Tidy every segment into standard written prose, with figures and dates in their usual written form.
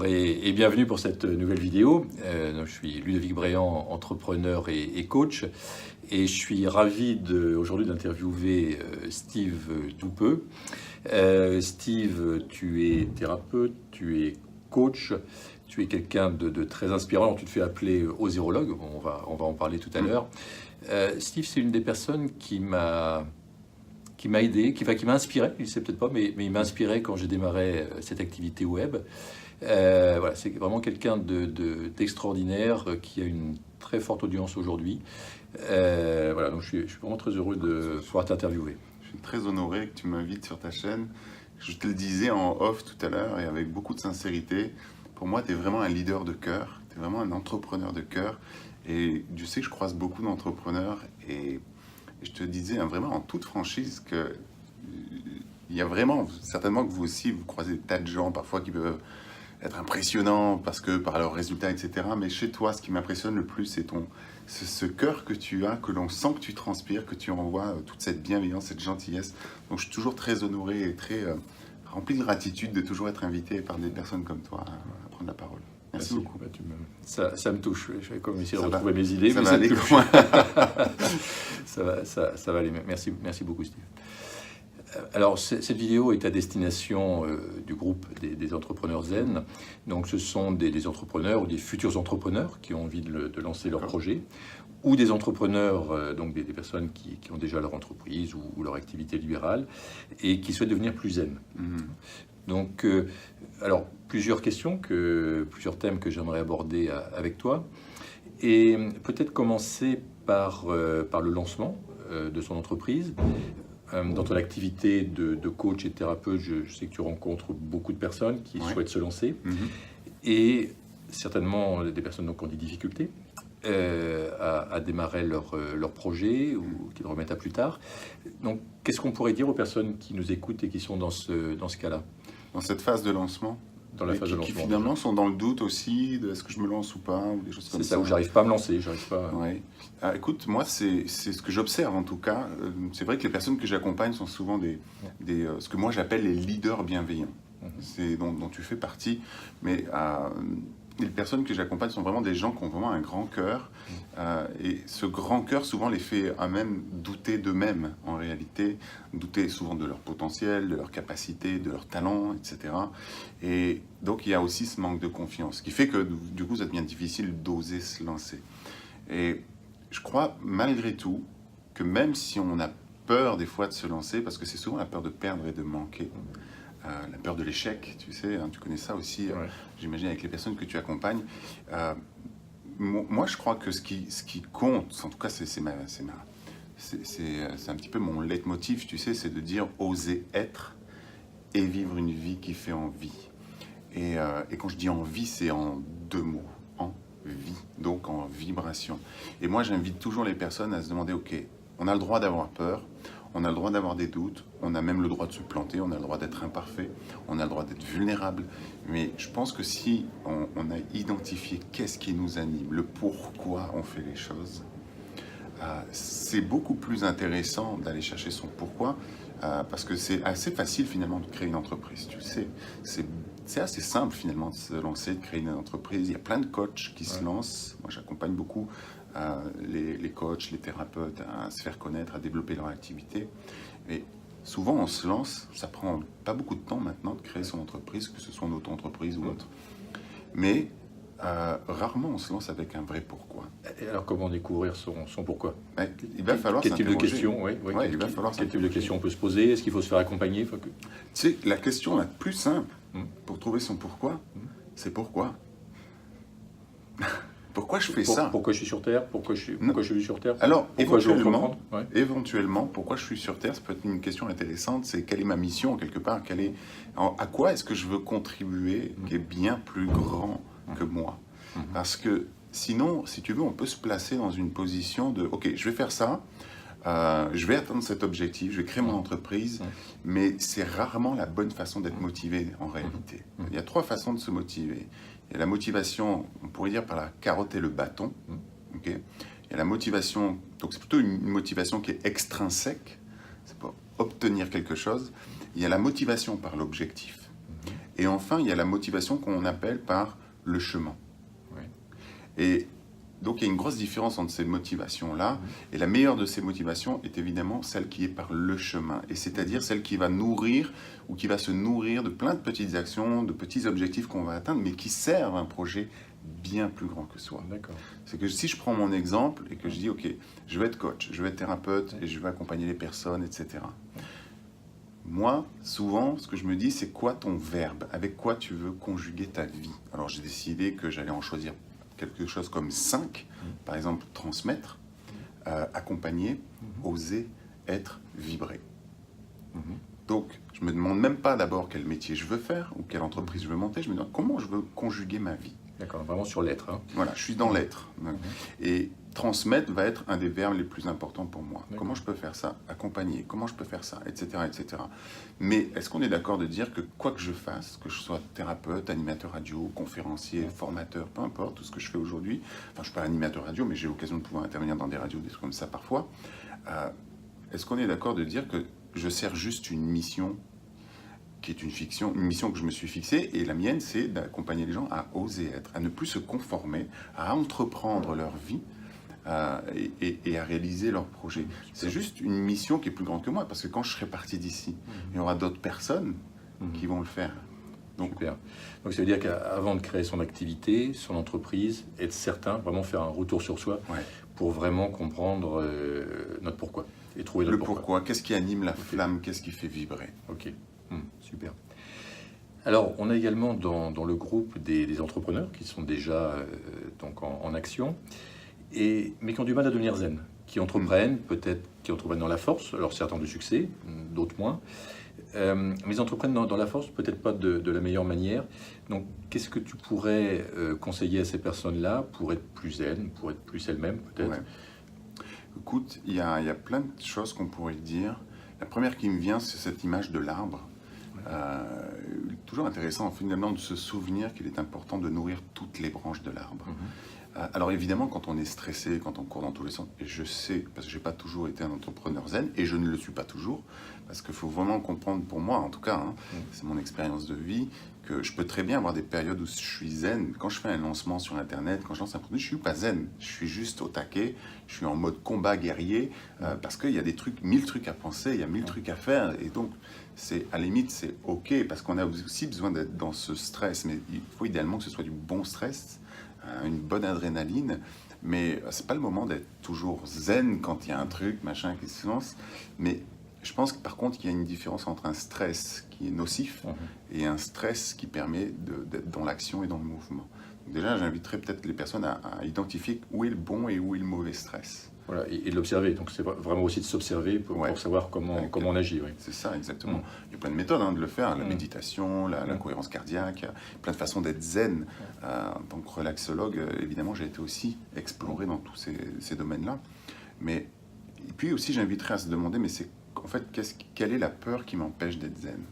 et bienvenue pour cette nouvelle vidéo. Je suis Ludovic Bréant, entrepreneur et coach, et je suis ravi aujourd'hui d'interviewer Steve Doupeux. Steve, tu es thérapeute, tu es coach, tu es quelqu'un de très inspirant. Alors, tu te fais appeler osérologue, on va en parler tout à l'heure. Steve, c'est une des personnes qui m'a aidé, qui m'a inspiré, je ne sais peut-être pas, mais il m'a inspiré quand j'ai démarré cette activité web. Voilà, c'est vraiment quelqu'un d'extraordinaire qui a une très forte audience aujourd'hui. Voilà, donc je suis vraiment très heureux de pouvoir t'interviewer. Je suis très honoré que tu m'invites sur ta chaîne. Je te le disais en off tout à l'heure et avec beaucoup de sincérité. Pour moi, tu es vraiment un leader de cœur, tu es vraiment un entrepreneur de cœur. Et tu sais que je croise beaucoup d'entrepreneurs et je te disais vraiment en toute franchise que il y a vraiment, certainement que vous aussi, vous croisez des tas de gens parfois qui peuvent être impressionnants parce que par leurs résultats, etc. Mais chez toi, ce qui m'impressionne le plus, c'est ce cœur que tu as, que l'on sent que tu transpires, que tu envoies toute cette bienveillance, cette gentillesse. Donc je suis toujours très honoré et très rempli de gratitude de toujours être invité par des personnes comme toi à prendre la parole. Merci beaucoup. Bah, ça me touche. Je vais comme essayer de retrouver mes idées, ça mais va ça aller me touche. ça va aller. Merci beaucoup, Steve. Alors, cette vidéo est à destination du groupe des entrepreneurs zen. Donc, ce sont des entrepreneurs ou des futurs entrepreneurs qui ont envie de lancer leur projet, ou des entrepreneurs, donc des personnes qui ont déjà leur entreprise ou leur activité libérale et qui souhaitent devenir plus zen. Donc, alors, plusieurs thèmes que j'aimerais aborder avec toi. Et peut-être commencer par le lancement de son entreprise. Dans ton activité de coach et de thérapeute, je sais que tu rencontres beaucoup de personnes qui souhaitent se lancer. Et certainement des personnes donc, qui ont des difficultés à démarrer leur projet ou qui le remettent à plus tard. Donc, qu'est-ce qu'on pourrait dire aux personnes qui nous écoutent et qui sont dans ce cas-là? Dans cette phase de lancement, qui finalement sont dans le doute aussi de est-ce que je me lance ou pas, ou des choses comme ça. C'est ça, où j'arrive pas à me lancer, Ouais. Écoute, moi, c'est ce que j'observe en tout cas. C'est vrai que les personnes que j'accompagne sont souvent ce que moi j'appelle les leaders bienveillants. C'est dont tu fais partie, mais les personnes que j'accompagne sont vraiment des gens qui ont vraiment un grand cœur. Et ce grand cœur, souvent, les fait à même douter d'eux-mêmes, en réalité. Douter souvent de leur potentiel, de leur capacité, de leur talent, etc. Et donc, il y a aussi ce manque de confiance, qui fait que, du coup, ça devient difficile d'oser se lancer. Et je crois, malgré tout, que même si on a peur, des fois, de se lancer, parce que c'est souvent la peur de perdre et de manquer, la peur de l'échec, tu sais, tu connais ça aussi, j'imagine, avec les personnes que tu accompagnes. Moi, je crois que ce qui compte, en tout cas, c'est un petit peu mon leitmotiv, tu sais, c'est de dire oser être et vivre une vie qui fait envie. Et quand je dis envie, c'est en deux mots, en vie, donc en vibration. Et moi, j'invite toujours les personnes à se demander, ok, on a le droit d'avoir peur, on a le droit d'avoir des doutes, on a même le droit de se planter, on a le droit d'être imparfait, on a le droit d'être vulnérable. Mais je pense que si on a identifié qu'est-ce qui nous anime, le pourquoi on fait les choses, c'est beaucoup plus intéressant d'aller chercher son pourquoi, parce que c'est assez facile finalement de créer une entreprise. Tu sais, c'est assez simple finalement de se lancer, de créer une entreprise. Il y a plein de coachs qui se lancent. Moi, j'accompagne beaucoup les coachs, les thérapeutes à se faire connaître, à développer leur activité. Et souvent, on se lance, ça prend pas beaucoup de temps maintenant de créer son entreprise, que ce soit en auto-entreprise ou autre. Mais rarement on se lance avec un vrai pourquoi. Et alors, comment découvrir son pourquoi? Il va falloir Quel type de questions quel type de questions on peut se poser? Est-ce qu'il faut se faire accompagner? Tu sais, la question la plus simple pour trouver son pourquoi, c'est pourquoi. Pourquoi je fais ça? Pourquoi je suis sur Terre? Pourquoi je suis venu sur Terre? Alors, éventuellement, pourquoi je suis sur Terre, ça peut être une question intéressante, c'est quelle est ma mission, quelque part, à quoi est-ce que je veux contribuer, qui est bien plus grand que moi. Parce que sinon, si tu veux, on peut se placer dans une position de, ok, je vais faire ça, je vais atteindre cet objectif, je vais créer mon entreprise, mais c'est rarement la bonne façon d'être motivé en réalité. Il y a trois façons de se motiver. Il y a la motivation, on pourrait dire par la carotte et le bâton. Okay. Il y a la motivation, donc c'est plutôt une motivation qui est extrinsèque, c'est pour obtenir quelque chose. Il y a la motivation par l'objectif. Et enfin, il y a la motivation qu'on appelle par le chemin. Ouais. Et donc, il y a une grosse différence entre ces motivations-là. Et la meilleure de ces motivations est évidemment celle qui est par le chemin. Et c'est-à-dire celle qui va nourrir ou qui va se nourrir de plein de petites actions, de petits objectifs qu'on va atteindre, mais qui servent un projet bien plus grand que soi. D'accord. C'est que si je prends mon exemple et que je dis, OK, je vais être coach, je vais être thérapeute et je vais accompagner les personnes, etc. Moi, souvent, ce que je me dis, c'est quoi ton verbe? Avec quoi tu veux conjuguer ta vie? Alors, j'ai décidé que j'allais en choisir quelque chose comme 5. Par exemple, transmettre, accompagner, oser, être, vibrer. Donc, je me demande même pas d'abord quel métier je veux faire ou quelle entreprise je veux monter. Je me demande comment je veux conjuguer ma vie. D'accord, vraiment sur l'être. Hein. Voilà, je suis dans l'être. Et transmettre va être un des verbes les plus importants pour moi. D'accord. Comment je peux faire ça? Accompagner. Comment je peux faire ça? Etc. etc. Mais est-ce qu'on est d'accord de dire que quoi que je fasse, que je sois thérapeute, animateur radio, conférencier, formateur, peu importe, tout ce que je fais aujourd'hui, enfin je suis pas animateur radio, mais j'ai l'occasion de pouvoir intervenir dans des radios, des trucs comme ça parfois, est-ce qu'on est d'accord de dire que je sers juste une mission qui est une fiction, une mission que je me suis fixée, et la mienne, c'est d'accompagner les gens à oser être, à ne plus se conformer, à entreprendre leur vie et à réaliser leurs projets. C'est juste une mission qui est plus grande que moi, parce que quand je serai parti d'ici, il y aura d'autres personnes qui vont le faire. Donc, super. Donc ça veut dire qu'avant de créer son activité, son entreprise, être certain, vraiment faire un retour sur soi pour vraiment comprendre notre pourquoi et trouver notre pourquoi. Qu'est-ce qui anime la flamme, qu'est-ce qui fait vibrer. Ok. Super. Alors, on a également dans le groupe des entrepreneurs qui sont déjà donc en action, mais qui ont du mal à devenir zen, qui entreprennent, peut-être qui entreprennent dans la force, alors certains de succès, d'autres moins, mais ils entreprennent dans la force, peut-être pas de la meilleure manière. Donc, qu'est-ce que tu pourrais conseiller à ces personnes-là pour être plus zen, pour être plus elles-mêmes, peut-être? Écoute, il y a plein de choses qu'on pourrait dire. La première qui me vient, c'est cette image de l'arbre. Toujours intéressant finalement de se souvenir qu'il est important de nourrir toutes les branches de l'arbre. Alors évidemment, quand on est stressé, quand on court dans tous les sens, et je sais, parce que je n'ai pas toujours été un entrepreneur zen, et je ne le suis pas toujours, parce qu'il faut vraiment comprendre, pour moi en tout cas, c'est mon expérience de vie, que je peux très bien avoir des périodes où je suis zen. Quand je fais un lancement sur Internet, quand je lance un produit, je ne suis pas zen, je suis juste au taquet, je suis en mode combat guerrier, parce qu'il y a des trucs, 1000 trucs à penser, il y a 1000 trucs à faire, et donc, à la limite, c'est OK, parce qu'on a aussi besoin d'être dans ce stress, mais il faut idéalement que ce soit du bon stress, une bonne adrénaline, mais c'est pas le moment d'être toujours zen quand il y a un truc, machin, qui se lance. Mais je pense que par contre, il y a une différence entre un stress qui est nocif et un stress qui permet d'être dans l'action et dans le mouvement. Donc déjà, j'inviterais peut-être les personnes à identifier où est le bon et où est le mauvais stress. Voilà, et de l'observer. Donc c'est vraiment aussi de s'observer pour savoir comment on agit. Oui. C'est ça, exactement. Il y a plein de méthodes de le faire, la méditation, la cohérence cardiaque, il y a plein de façons d'être zen. En tant que relaxologue, évidemment, j'ai été aussi exploré dans tous ces domaines-là. Mais, et puis aussi, j'inviterais à se demander, mais c'est en fait, quelle est la peur qui m'empêche d'être zen?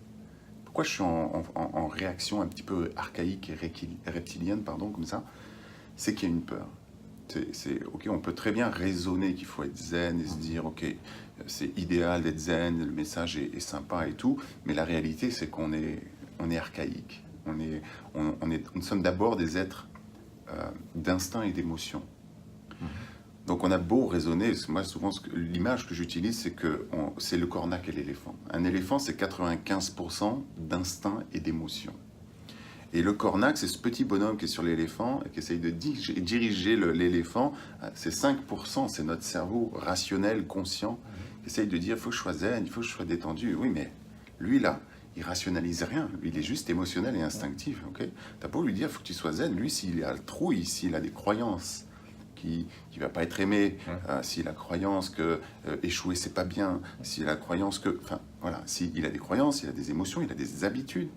Pourquoi je suis en réaction un petit peu archaïque et reptilienne, comme ça? C'est qu'il y a une peur. Ok, on peut très bien raisonner qu'il faut être zen et se dire ok, c'est idéal d'être zen, le message est sympa et tout, mais la réalité c'est qu'on est archaïque, nous sommes d'abord des êtres d'instinct et d'émotion. Donc on a beau raisonner, moi souvent l'image que j'utilise c'est que c'est le cornac et l'éléphant. Un éléphant c'est 95% d'instinct et d'émotion. Et le cornac, c'est ce petit bonhomme qui est sur l'éléphant et qui essaye de diriger l'éléphant. C'est 5%, c'est notre cerveau rationnel, conscient, qui essaye de dire il faut que je sois zen, il faut que je sois détendu. Oui, mais lui là, il rationalise rien. Lui, il est juste émotionnel et instinctif. Okay, t'as pas beau lui dire il faut que tu sois zen. Lui, s'il a le trouille, s'il a des croyances qui va pas être aimé, s'il a la croyance que échouer c'est pas bien, s'il a la croyance que, enfin voilà, s'il a des croyances, il a des émotions, il a des habitudes.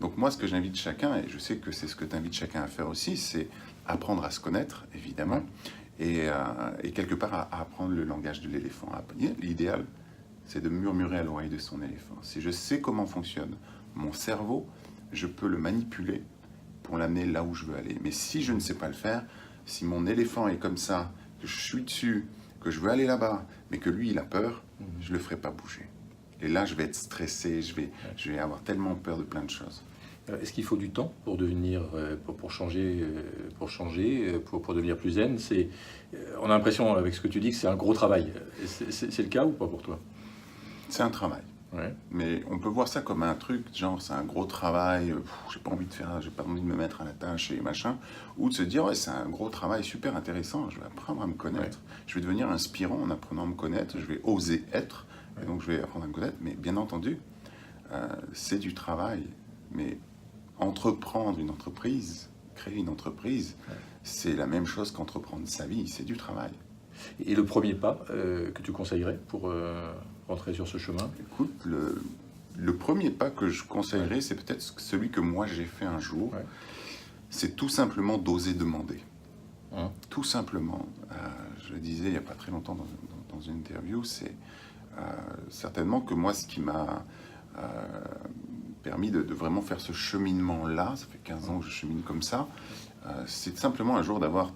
Donc moi, ce que j'invite chacun, et je sais que c'est ce que tu invites chacun à faire aussi, c'est apprendre à se connaître, évidemment, et quelque part à apprendre le langage de l'éléphant. L'idéal, c'est de murmurer à l'oreille de son éléphant. Si je sais comment fonctionne mon cerveau, je peux le manipuler pour l'amener là où je veux aller. Mais si je ne sais pas le faire, si mon éléphant est comme ça, que je suis dessus, que je veux aller là-bas, mais que lui, il a peur, je ne le ferai pas bouger. Et là, je vais être stressé, je vais avoir tellement peur de plein de choses. Est-ce qu'il faut du temps pour devenir, pour changer, pour devenir plus zen? On a l'impression, avec ce que tu dis, que c'est un gros travail. C'est le cas ou pas pour toi? C'est un travail. Ouais. Mais on peut voir ça comme un truc, genre c'est un gros travail, j'ai pas envie de me mettre à la tâche et machin, ou de se dire ouais c'est un gros travail super intéressant, je vais apprendre à me connaître, je vais devenir inspirant en apprenant à me connaître, je vais oser être, et donc je vais apprendre à me connaître, mais bien entendu, c'est du travail, mais entreprendre une entreprise, créer une entreprise, c'est la même chose qu'entreprendre sa vie, c'est du travail. Et le premier pas que tu conseillerais pour rentrer sur ce chemin? Écoute, le premier pas que je conseillerais, c'est peut-être celui que moi j'ai fait un jour. Ouais. C'est tout simplement d'oser demander. Tout simplement. Je le disais il n'y a pas très longtemps dans une interview, c'est certainement que moi, ce qui m'a permis de vraiment faire ce cheminement-là, ça fait 15 ans que je chemine comme ça, c'est simplement un jour d'avoir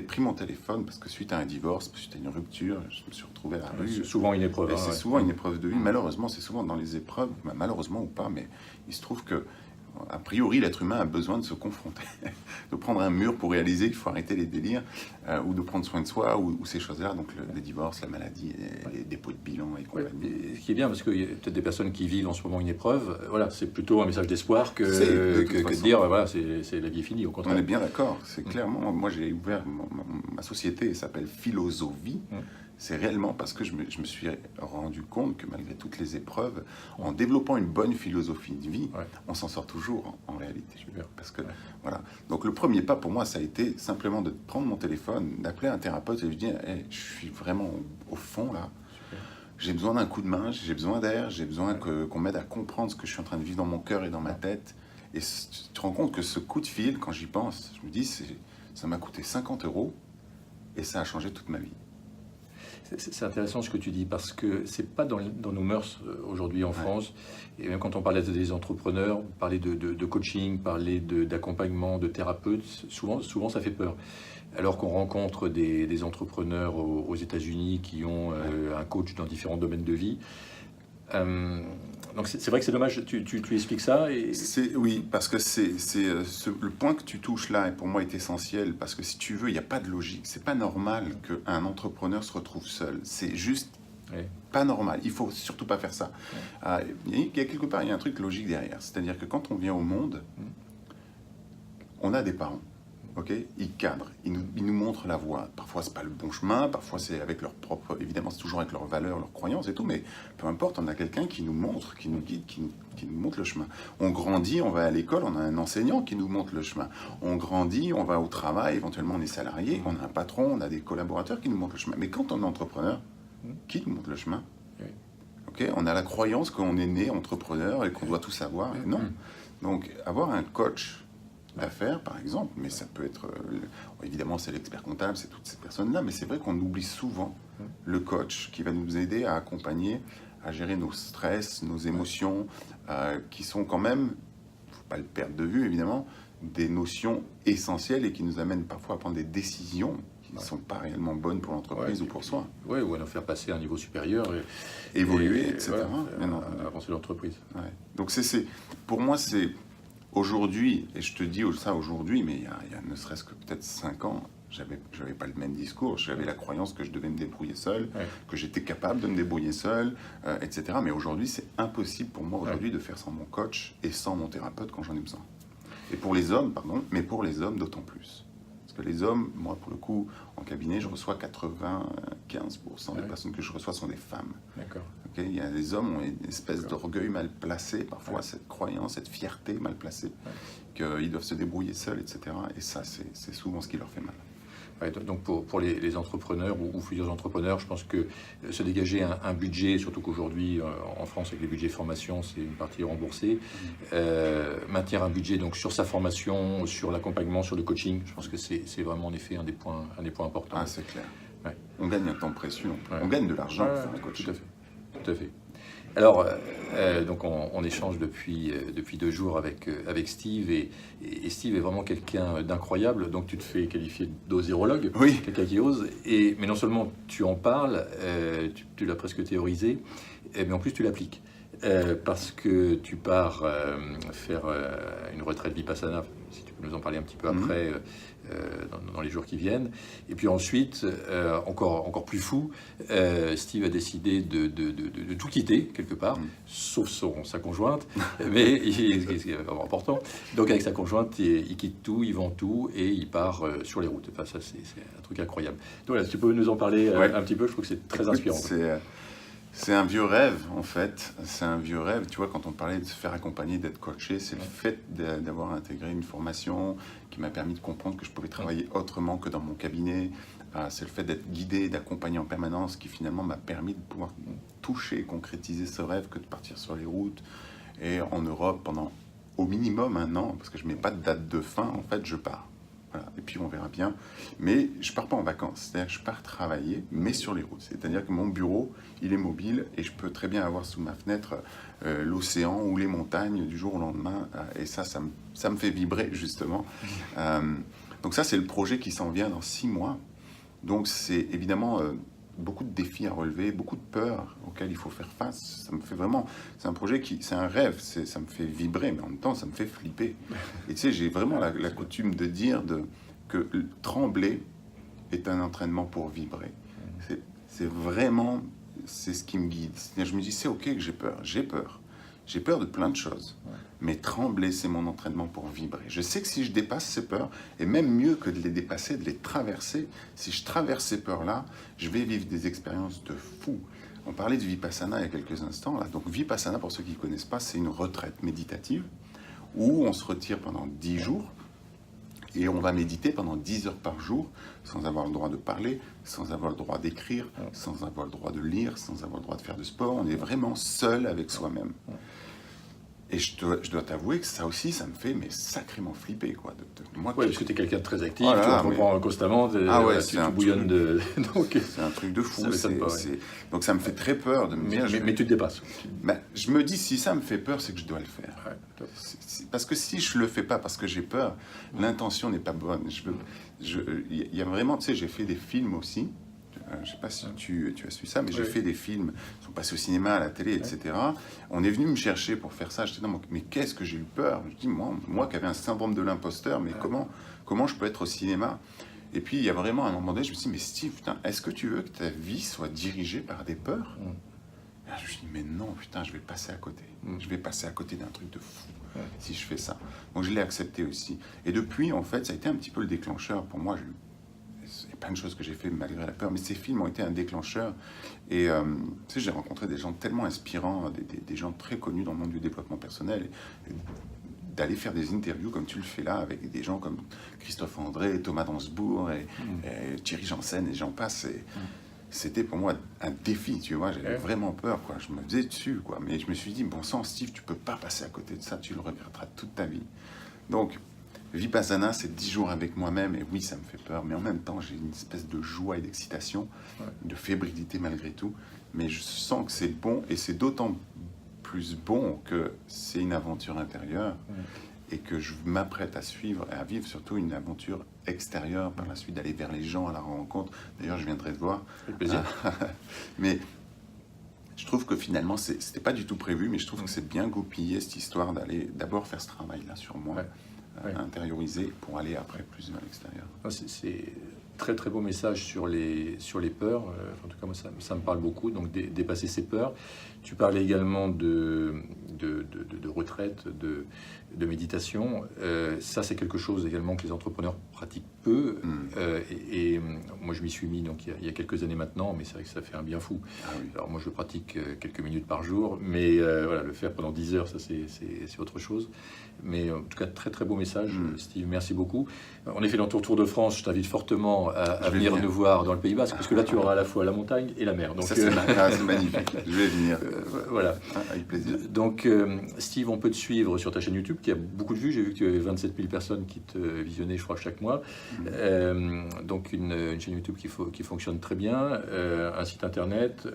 pris mon téléphone, parce que suite à un divorce, suite à une rupture, je me suis retrouvé à la rue. C'est souvent une épreuve. C'est souvent une épreuve de vie. Malheureusement, c'est souvent dans les épreuves, malheureusement ou pas, mais il se trouve que, a priori, l'être humain a besoin de se confronter, de prendre un mur pour réaliser qu'il faut arrêter les délires, ou de prendre soin de soi, ou ces choses-là, donc les divorces, la maladie, les dépôts de bilan et compagnie. Et ce qui est bien, parce qu'il y a peut-être des personnes qui vivent en ce moment une épreuve, voilà, c'est plutôt un message d'espoir que de dire, voilà, c'est la vie est finie, au contraire. On est bien d'accord, c'est clairement, moi j'ai ouvert ma société, elle s'appelle Philosophie. C'est réellement parce que je me suis rendu compte que malgré toutes les épreuves, en développant une bonne philosophie de vie, on s'en sort toujours en réalité. Super. Parce que, voilà. Donc le premier pas pour moi, ça a été simplement de prendre mon téléphone, d'appeler un thérapeute et de lui dire hey, je suis vraiment au fond là. J'ai besoin d'un coup de main, j'ai besoin d'air, j'ai besoin qu'on m'aide à comprendre ce que je suis en train de vivre dans mon cœur et dans ma tête. Et tu te rends compte que ce coup de fil, quand j'y pense, je me dis ça m'a coûté 50 € et ça a changé toute ma vie. C'est intéressant ce que tu dis, parce que c'est pas dans nos mœurs aujourd'hui en France. Et même quand on parlait des entrepreneurs, parler de coaching, parler d'accompagnement, de thérapeute, souvent ça fait peur. Alors qu'on rencontre des entrepreneurs aux États-Unis qui ont un coach dans différents domaines de vie. Donc c'est vrai que c'est dommage, tu expliques ça Oui, parce que le point que tu touches là, pour moi, est essentiel, parce que si tu veux, il n'y a pas de logique. C'est pas normal qu'un entrepreneur se retrouve seul. C'est juste pas normal. Il faut surtout pas faire ça. Il y a quelque part, il y a un truc logique derrière. C'est-à-dire que quand on vient au monde, on a des parents. Okay, ils cadrent, ils nous montrent la voie. Parfois, c'est pas le bon chemin, parfois, c'est avec leur propre... Évidemment, c'est toujours avec leurs valeurs, leurs croyances et tout, mais peu importe, on a quelqu'un qui nous montre, qui nous guide, qui nous montre le chemin. On grandit, on va à l'école, on a un enseignant qui nous montre le chemin. On grandit, on va au travail, éventuellement, on est salarié, on a un patron, on a des collaborateurs qui nous montrent le chemin. Mais quand on est entrepreneur, qui nous montre le chemin? Okay, on a la croyance qu'on est né entrepreneur et qu'on doit tout savoir. Et non. Donc, avoir un coach d'affaires, par exemple, mais ça peut être, évidemment, c'est l'expert comptable, c'est toutes ces personnes-là, mais c'est vrai qu'on oublie souvent le coach qui va nous aider à accompagner, à gérer nos stress, nos émotions, qui sont quand même, il ne faut pas le perdre de vue, évidemment, des notions essentielles et qui nous amènent parfois à prendre des décisions qui ne sont pas réellement bonnes pour l'entreprise ou pour soi. Oui, ou à nous faire passer à un niveau supérieur. Évoluer, etc. Avancer l'entreprise. Donc, pour moi, c'est... Aujourd'hui, et je te dis ça aujourd'hui, mais il y a ne serait-ce que peut-être 5 ans, j'avais pas le même discours. J'avais la croyance que je devais me débrouiller seul, que j'étais capable de me débrouiller seul, etc. Mais aujourd'hui, c'est impossible pour moi aujourd'hui de faire sans mon coach et sans mon thérapeute quand j'en ai besoin. Et pour les hommes, pardon, mais pour les hommes d'autant plus. Parce que les hommes, moi pour le coup, en cabinet, je reçois 95% des personnes que je reçois sont des femmes. D'accord. Okay, il y a des hommes qui ont une espèce d'orgueil mal placé, parfois cette croyance, cette fierté mal placée, qu'ils doivent se débrouiller seuls, etc. Et ça, c'est souvent ce qui leur fait mal. Donc pour les entrepreneurs ou futurs entrepreneurs, je pense que se dégager un budget, surtout qu'aujourd'hui en France avec les budgets formation, c'est une partie remboursée, maintenir un budget donc sur sa formation, sur l'accompagnement, sur le coaching, je pense que c'est vraiment en effet un des points importants. Ah, c'est clair. On gagne un temps précieux, on gagne de l'argent pour faire un coaching. Tout à fait. Alors, donc on échange depuis 2 jours avec Steve, et Steve est vraiment quelqu'un d'incroyable, donc tu te fais qualifier d'osérologue, quelqu'un qui ose, mais non seulement tu en parles, tu l'as presque théorisé, mais en plus tu l'appliques. parce que tu pars faire une retraite Vipassana, si tu peux nous en parler un petit peu après, dans les jours qui viennent. Et puis ensuite, encore plus fou, Steve a décidé de tout quitter, quelque part, sauf sa conjointe, mais c'est vraiment important. Donc avec sa conjointe, il quitte tout, il vend tout, et il part sur les routes. Enfin, ça, c'est un truc incroyable. Donc voilà, si tu peux nous en parler un petit peu, je trouve que c'est très inspirant. C'est un vieux rêve, en fait. C'est un vieux rêve. Tu vois, quand on parlait de se faire accompagner, d'être coaché, c'est le fait d'avoir intégré une formation qui m'a permis de comprendre que je pouvais travailler autrement que dans mon cabinet. C'est le fait d'être guidé, d'accompagner en permanence qui finalement m'a permis de pouvoir toucher et concrétiser ce rêve que de partir sur les routes. Et en Europe, pendant au minimum un an, parce que je ne mets pas de date de fin, en fait, je pars. Voilà. Et puis on verra bien. Mais je pars pas en vacances, c'est-à-dire que je pars travailler, mais sur les routes. C'est-à-dire que mon bureau, il est mobile et je peux très bien avoir sous ma fenêtre l'océan ou les montagnes du jour au lendemain. Et ça me fait vibrer justement. Donc ça, c'est le projet qui s'en vient dans 6 mois. Donc c'est évidemment beaucoup de défis à relever, beaucoup de peurs auxquelles il faut faire face. Ça me fait vraiment... C'est un projet c'est un rêve, ça me fait vibrer, mais en même temps, ça me fait flipper. Et tu sais, j'ai vraiment la coutume de dire que trembler est un entraînement pour vibrer. C'est vraiment... C'est ce qui me guide. Je me dis, c'est OK que j'ai peur. J'ai peur. J'ai peur de plein de choses. Mais trembler, c'est mon entraînement pour vibrer. Je sais que si je dépasse ces peurs, et même mieux que de les dépasser, de les traverser, si je traverse ces peurs-là, je vais vivre des expériences de fou. On parlait de Vipassana il y a quelques instants. Là. Donc Vipassana, pour ceux qui ne connaissent pas, c'est une retraite méditative où on se retire pendant 10 jours et on va méditer pendant 10 heures par jour sans avoir le droit de parler, sans avoir le droit d'écrire, sans avoir le droit de lire, sans avoir le droit de faire de sport. On est vraiment seul avec soi-même. Et je dois t'avouer que ça aussi, ça me fait sacrément flipper. Quoi, moi, parce que tu es quelqu'un de très actif, tu reprends constamment, tu bouillonnes de... Donc, c'est un truc de fou. Donc ça me fait très peur de me dire... Mais tu te dépasses. Je me dis, si ça me fait peur, c'est que je dois le faire. Parce que si je ne le fais pas parce que j'ai peur, l'intention n'est pas bonne. Il y a vraiment, tu sais, j'ai fait des films aussi. Je ne sais pas si tu as su ça, mais j'ai fait des films, ils sont passés au cinéma, à la télé, etc. On est venu me chercher pour faire ça. J'étais non, mais qu'est-ce que j'ai eu peur. Je dis, moi qui avais un syndrome de l'imposteur, mais comment je peux être au cinéma? Et puis il y a vraiment un moment donné, je me suis dit, mais Steve, putain, est-ce que tu veux que ta vie soit dirigée par des peurs? Et je me suis dit, mais non, putain, je vais passer à côté. Je vais passer à côté d'un truc de fou si je fais ça. Donc je l'ai accepté aussi. Et depuis, en fait, ça a été un petit peu le déclencheur pour moi. Il y a plein de choses que j'ai fait malgré la peur, mais ces films ont été un déclencheur. Et tu sais, j'ai rencontré des gens tellement inspirants, des gens très connus dans le monde du développement personnel. Et d'aller faire des interviews comme tu le fais là, avec des gens comme Christophe André, Thomas Dansbourg, et Thierry Janssen, et j'en passe. C'était pour moi un défi, tu vois. J'avais vraiment peur, quoi. Je me faisais dessus, quoi. Mais je me suis dit, bon sang, Steve, tu peux pas passer à côté de ça, tu le regretteras toute ta vie. Donc, Vipassana, c'est 10 jours avec moi-même, et oui, ça me fait peur, mais en même temps, j'ai une espèce de joie et d'excitation, de fébrilité malgré tout, mais je sens que c'est bon, et c'est d'autant plus bon que c'est une aventure intérieure, et que je m'apprête à suivre, et à vivre surtout une aventure extérieure par la suite, d'aller vers les gens, à la rencontre. D'ailleurs, je viendrai te voir. Avec plaisir. Mais je trouve que finalement, c'était pas du tout prévu, mais je trouve que c'est bien goupillé, cette histoire d'aller d'abord faire ce travail-là sur moi. Intérioriser pour aller après plus vers l'extérieur. C'est très très beau message sur les peurs. En tout cas, moi, ça me parle beaucoup. Donc, dépasser ses peurs. Tu parlais également de retraite, de méditation. Ça, c'est quelque chose également que les entrepreneurs pratiquent peu. Et moi, je m'y suis mis donc, il y a quelques années maintenant, mais c'est vrai que ça fait un bien fou. Alors, moi, je pratique quelques minutes par jour, mais voilà, le faire pendant 10 heures, ça, c'est autre chose. Mais en tout cas, très très beau message, Steve, merci beaucoup. En effet, dans ton tour de France, je t'invite fortement à venir nous voir dans le Pays Basque, parce que là, tu auras à la fois la montagne et la mer. Donc, ça, c'est magnifique, je vais venir. Voilà. Avec plaisir. Donc, Steve, on peut te suivre sur ta chaîne YouTube, qui a beaucoup de vues. J'ai vu que tu avais 27 000 personnes qui te visionnaient, je crois, chaque mois. Donc, une chaîne YouTube qui fonctionne très bien, un site internet.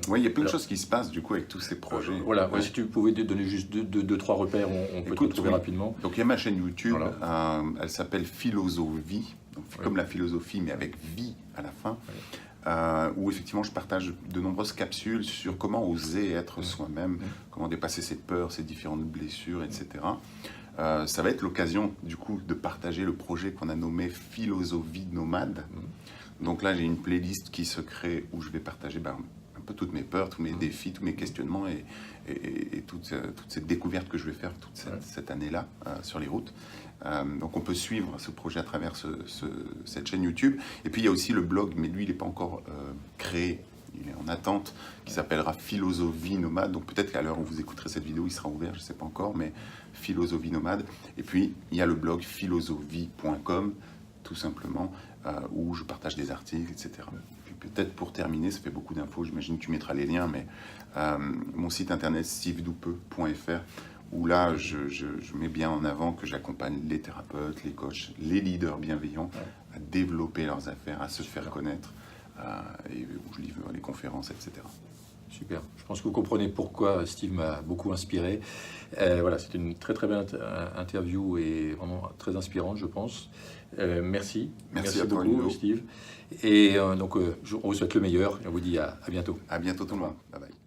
Oui, il y a plein de choses qui se passent, du coup, avec tous ces projets. Voilà, si tu pouvais donner juste deux, trois repères, on peut te retrouver rapidement. Donc, il y a ma chaîne YouTube, elle s'appelle Philosophie, donc comme la philosophie, mais avec vie à la fin. où effectivement je partage de nombreuses capsules sur comment oser être soi-même, comment dépasser ses peurs, ses différentes blessures, etc. Ça va être l'occasion du coup de partager le projet qu'on a nommé Philosophie Nomade. Donc là j'ai une playlist qui se crée où je vais partager un peu toutes mes peurs, tous mes défis, tous mes questionnements et toutes ces découvertes que je vais faire toute cette année-là sur les routes. Donc on peut suivre ce projet à travers cette chaîne YouTube. Et puis il y a aussi le blog, mais lui il n'est pas encore créé, il est en attente, qui s'appellera Philosophie Nomade. Donc peut-être qu'à l'heure où vous écouterez cette vidéo il sera ouvert, je ne sais pas encore, mais Philosophie Nomade. Et puis il y a le blog philosophie.com tout simplement, où je partage des articles, etc. Et puis peut-être pour terminer, ça fait beaucoup d'infos, j'imagine que tu mettras les liens, mais mon site internet stevedoupeux.fr, où là, je mets bien en avant que j'accompagne les thérapeutes, les coachs, les leaders bienveillants à développer leurs affaires, à se faire connaître, et où je livre les conférences, etc. Super. Je pense que vous comprenez pourquoi Steve m'a beaucoup inspiré. Voilà, c'était une très très belle interview et vraiment très inspirante, je pense. Merci. Merci à toi, beaucoup, Ludo. Steve. Et donc, on vous souhaite le meilleur et on vous dit à bientôt. À bientôt tout le monde. Bye bye.